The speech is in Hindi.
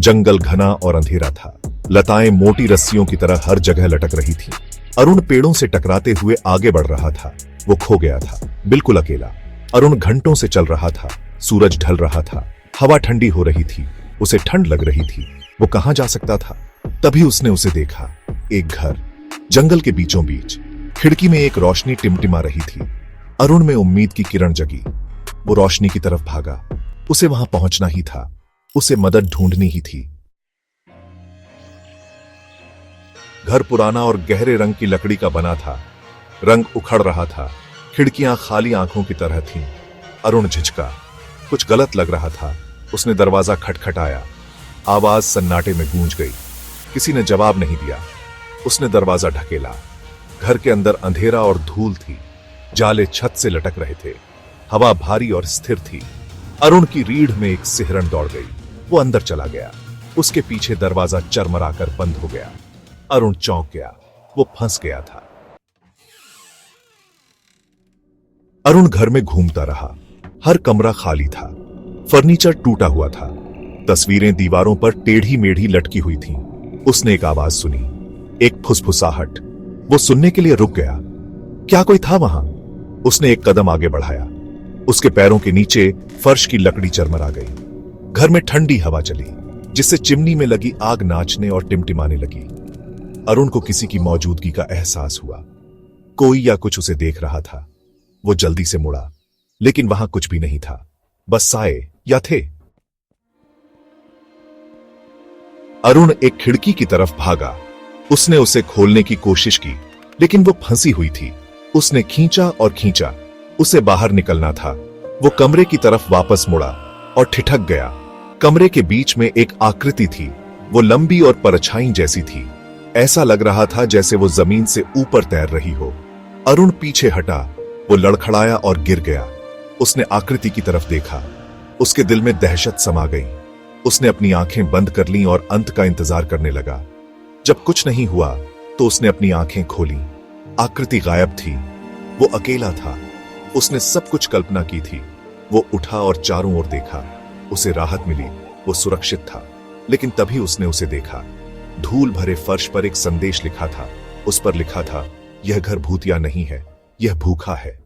जंगल घना और अंधेरा था। लताएं मोटी रस्सियों की तरह हर जगह लटक रही थीं। अरुण पेड़ों से टकराते हुए आगे बढ़ रहा था। वो खो गया था, बिल्कुल अकेला। अरुण घंटों से चल रहा था। सूरज ढल रहा था, हवा ठंडी हो रही थी, उसे ठंड लग रही थी। वो कहां जा सकता था? तभी उसने उसे देखा, एक घर, जंगल के बीचों बीच। खिड़की में एक रोशनी टिमटिमा रही थी। अरुण में उम्मीद की किरण जगी। वो रोशनी की तरफ भागा। उसे वहां पहुंचना ही था, उसे मदद ढूंढनी ही थी। घर पुराना और गहरे रंग की लकड़ी का बना था। रंग उखड़ रहा था, खिड़कियां खाली आंखों की तरह थीं। अरुण झिझका, कुछ गलत लग रहा था। उसने दरवाजा खटखटाया। आवाज सन्नाटे में गूंज गई। किसी ने जवाब नहीं दिया। उसने दरवाजा ढकेला। घर के अंदर अंधेरा और धूल थी। जाले छत से लटक रहे थे। हवा भारी और स्थिर थी। अरुण की रीढ़ में एक सिहरन दौड़ गई। वो अंदर चला गया। उसके पीछे दरवाजा चरमराकर बंद हो गया। अरुण चौंक गया। वो फंस गया था। अरुण घर में घूमता रहा। हर कमरा खाली था। फर्नीचर टूटा हुआ था। तस्वीरें दीवारों पर टेढ़ी मेढ़ी लटकी हुई थीं। उसने एक आवाज सुनी, एक फुसफुसाहट। वो सुनने के लिए रुक गया। क्या कोई था वहां? उसने एक कदम आगे बढ़ाया। उसके पैरों के नीचे फर्श की लकड़ी चरमरा गई। घर में ठंडी हवा चली, जिससे चिमनी में लगी आग नाचने और टिमटिमाने लगी। अरुण को किसी की मौजूदगी का एहसास हुआ। कोई या कुछ उसे देख रहा था। वो जल्दी से मुड़ा, लेकिन वहां कुछ भी नहीं था, बस साए या थे। अरुण एक खिड़की की तरफ भागा। उसने उसे खोलने की कोशिश की, लेकिन वो फंसी हुई थी। उसने खींचा और खींचा, उसे बाहर निकलना था। वो कमरे की तरफ वापस मुड़ा और ठिठक गया। कमरे के बीच में एक आकृति थी। वो लंबी और परछाई जैसी थी। ऐसा लग रहा था जैसे वो जमीन से ऊपर तैर रही हो। अरुण पीछे हटा। वो लड़खड़ाया और गिर गया। उसने आकृति की तरफ देखा। उसके दिल में दहशत समा गई। उसने अपनी आंखें बंद कर लीं और अंत का इंतजार करने लगा। जब कुछ नहीं हुआ तो उसने अपनी आंखें खोली। आकृति गायब थी। वो अकेला था। उसने सब कुछ कल्पना की थी। वो उठा और चारों ओर देखा। उसे राहत मिली। वो सुरक्षित था। लेकिन तभी उसने उसे देखा। धूल भरे फर्श पर एक संदेश लिखा था। उस पर लिखा था, यह घर भूतिया नहीं है, यह भूखा है।